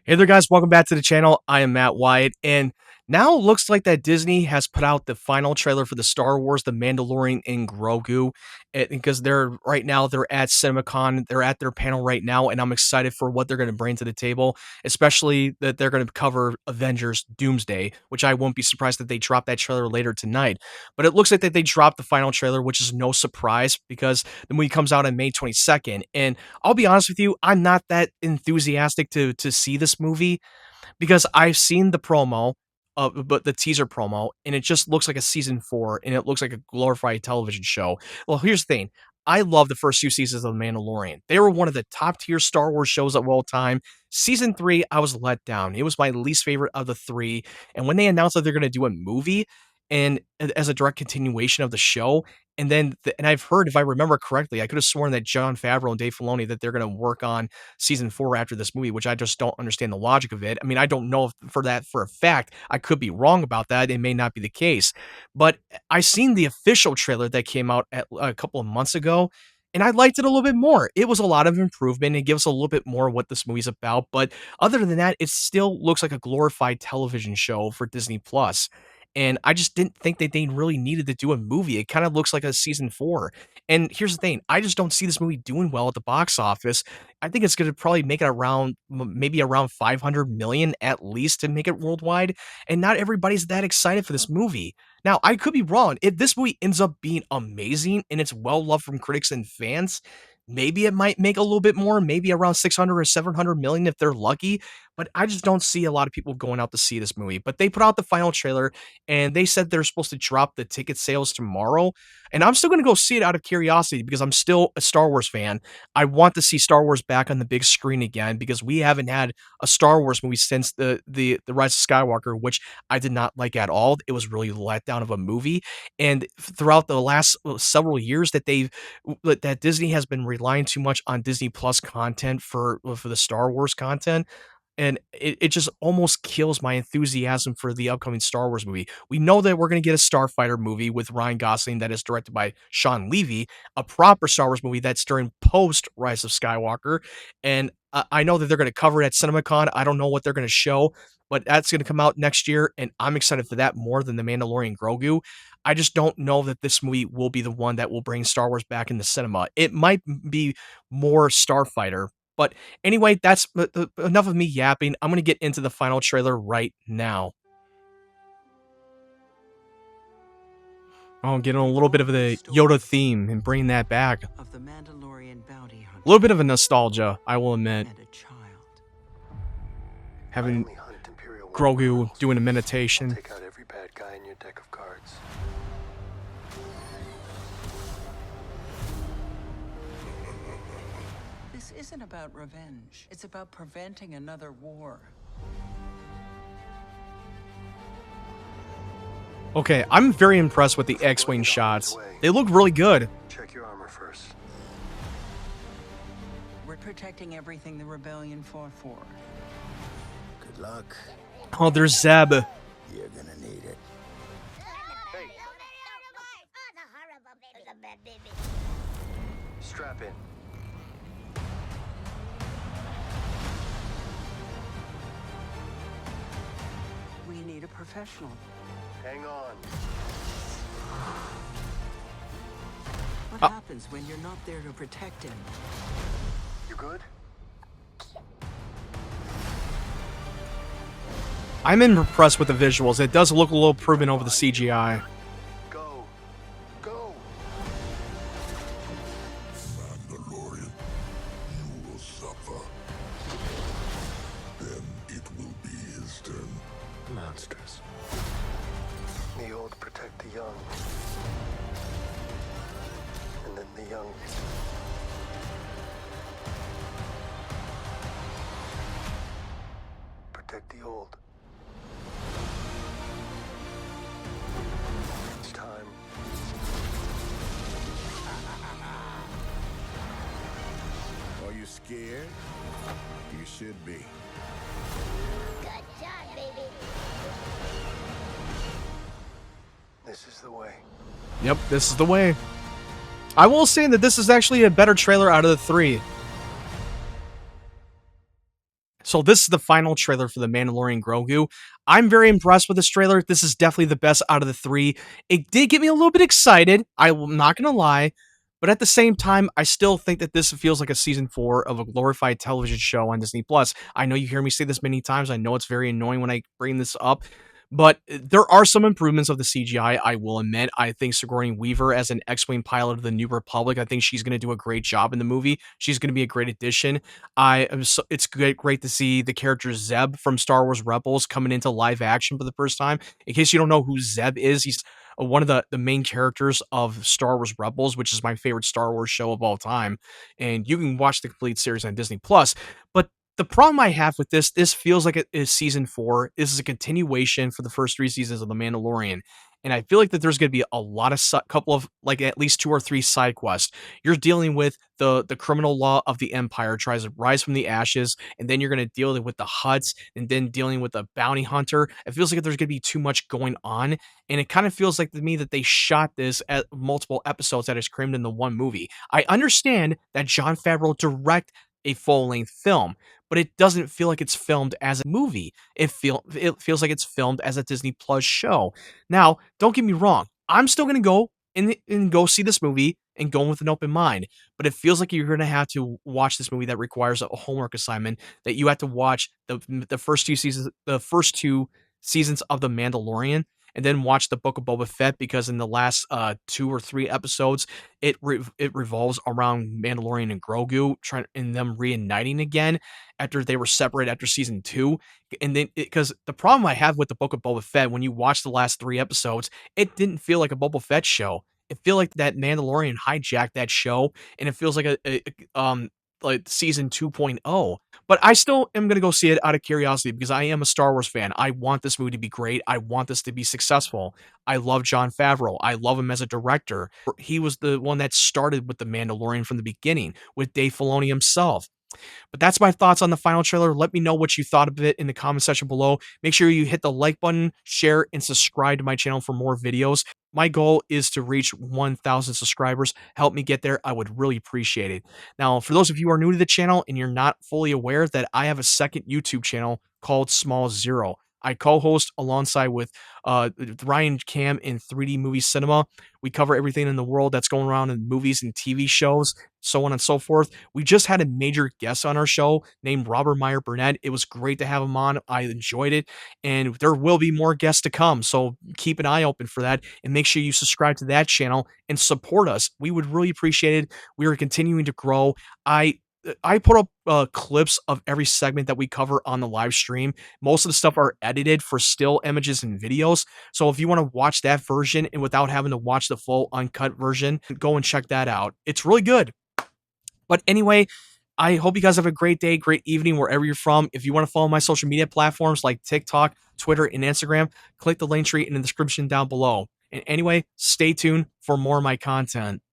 Hey there, guys. Welcome back to the channel. I am Matt Wyatt, and now it looks like that Disney has put out the final trailer for the Star Wars, The Mandalorian and Grogu, because they're at CinemaCon, they're at their panel right now, and I'm excited for what they're going to bring to the table, especially that they're going to cover Avengers Doomsday, which I won't be surprised that they drop that trailer later tonight. But it looks like that they dropped the final trailer, which is no surprise because the movie comes out on May 22nd, and I'll be honest with you, I'm not that enthusiastic to see this movie because I've seen the promo, but the teaser promo, and it just looks like a season 4, and it looks like a glorified television show. Well, here's the thing. I love the first 2 seasons of The Mandalorian. They were one of the top tier Star Wars shows of all time. Season 3, I was let down. It was my least favorite of the 3, and when they announced that they're gonna do a movie and as a direct continuation of the show, and I've heard, if I remember correctly, I could have sworn that Jon Favreau and Dave Filoni that they're gonna work on season 4 after this movie, which I just don't understand the logic of it. I mean, I don't know if for a fact. I could be wrong about that. It may not be the case. But I seen the official trailer that came out a couple of months ago, and I liked it a little bit more. It was a lot of improvement. It gives a little bit more what this movie's about. But other than that, it still looks like a glorified television show for Disney Plus. And I just didn't think that they really needed to do a movie. It kind of looks like a season 4. And here's the thing, I just don't see this movie doing well at the box office. I think it's gonna probably make it around maybe around 500 million at least to make it worldwide, and not everybody's that excited for this movie. Now, I could be wrong. If this movie ends up being amazing and it's well-loved from critics and fans, maybe it might make a little bit more, maybe around 600 or 700 million if they're lucky, but I just don't see a lot of people going out to see this movie. But they put out the final trailer, and they said they're supposed to drop the ticket sales tomorrow, and I'm still gonna go see it out of curiosity because I'm still a Star Wars fan. I want to see Star Wars back on the big screen again because we haven't had a Star Wars movie since the Rise of Skywalker, which I did not like at all. It was really a letdown of a movie, and throughout the last several years that Disney has been relying too much on Disney Plus content for the Star Wars content, and it just almost kills my enthusiasm for the upcoming Star Wars movie. We know that we're gonna get a Starfighter movie with Ryan Gosling that is directed by Sean Levy, a proper Star Wars movie that's during post Rise of Skywalker, and I know that they're gonna cover it at CinemaCon. I don't know what they're gonna show, but that's gonna come out next year, and I'm excited for that more than The Mandalorian Grogu. I just don't know that this movie will be the one that will bring Star Wars back in the cinema. It might be more Starfighter, but anyway, that's enough of me yapping. I'm gonna get into the final trailer right now. Oh, getting a little bit of the Yoda theme and bringing that back. Of the Mandalorian bounty hunter. A little bit of a nostalgia, I will admit. And a child. Having Grogu doing a meditation. Take out every bad guy in your deck of cards. This isn't about revenge. It's about preventing another war. Okay, I'm very impressed with the X-Wing shots. They look really good. Check your armor first. We're protecting everything the rebellion fought for. Good luck. Oh, there's Zeb. You're gonna need it. Strap in. We need a professional. Hang on. What happens when you're not there to protect him? You good? I'm impressed with the visuals. It does look a little proven over the CGI. Go. Go. Mandalorian, you will suffer. Then it will be his turn. Monsters. The old protect the young. And then the young. Protect the old. It's time. Are you scared? You should be. Good job, baby. This is the way. Yep, this is the way. I will say that this is actually a better trailer out of the 3. So this is the final trailer for The Mandalorian and Grogu. I'm very impressed with this trailer. This is definitely the best out of the three. It did get me a little bit excited. I'm not going to lie. But at the same time, I still think that this feels like a season 4 of a glorified television show on Disney Plus. I know you hear me say this many times. I know it's very annoying when I bring this up. But there are some improvements of the CGI, I will admit. I think Sigourney Weaver as an X-Wing pilot of the New Republic, I think she's going to do a great job in the movie. She's going to be a great addition. It's great to see the character Zeb from Star Wars Rebels coming into live action for the first time. In case you don't know who Zeb is, he's one of the main characters of Star Wars Rebels, which is my favorite Star Wars show of all time. And you can watch the complete series on Disney Plus. But the problem I have with this feels like it is season 4. This is a continuation for the first 3 seasons of The Mandalorian. And I feel like that there's going to be a lot of couple of like at least 2 or 3 side quests. You're dealing with the criminal law of the Empire tries to rise from the ashes, and then you're going to deal with the Hutts, and then dealing with the bounty hunter. It feels like there's going to be too much going on, and it kind of feels like to me that they shot this at multiple episodes that is crammed into one movie. I understand that Jon Favreau direct a full-length film, but it doesn't feel like it's filmed as a movie. It feels like it's filmed as a Disney Plus show. Now, don't get me wrong. I'm still going to go and go see this movie and go with an open mind, but it feels like you're going to have to watch this movie that requires a homework assignment, that you have to watch the first 2 seasons of The Mandalorian, and then watch the Book of Boba Fett, because in the last 2 or 3 episodes, it revolves around Mandalorian and Grogu and them reuniting again after they were separated after season 2. And then because the problem I have with the Book of Boba Fett, when you watch the last 3 episodes, it didn't feel like a Boba Fett show. It feel like that Mandalorian hijacked that show, and it feels like like season 2.0. But I still am going to go see it out of curiosity, because I am a Star Wars fan. I want this movie to be great. I want this to be successful. I love Jon Favreau. I love him as a director. He was the one that started with The Mandalorian from the beginning, with Dave Filoni himself. But that's my thoughts on the final trailer. Let me know what you thought of it in the comment section below. Make sure you hit the like button, share, and subscribe to my channel for more videos. My goal is to reach 1,000 subscribers. Help me get there. I would really appreciate it. Now, for those of you who are new to the channel and you're not fully aware, that I have a second YouTube channel called Small Zero. I co-host alongside with Ryan Cam in 3D Movie Cinema. We cover everything in the world that's going around in movies and TV shows, so on and so forth. We just had a major guest on our show named Robert Meyer Burnett. It was great to have him on. I enjoyed it, and there will be more guests to come, so keep an eye open for that, and make sure you subscribe to that channel and support us. We would really appreciate it. We are continuing to grow. I put up clips of every segment that we cover on the live stream. Most of the stuff are edited for still images and videos. So if you want to watch that version and without having to watch the full uncut version, go and check that out. It's really good. But anyway, I hope you guys have a great day, great evening, wherever you're from. If you want to follow my social media platforms like TikTok, Twitter, and Instagram, click the link tree in the description down below. And anyway, stay tuned for more of my content.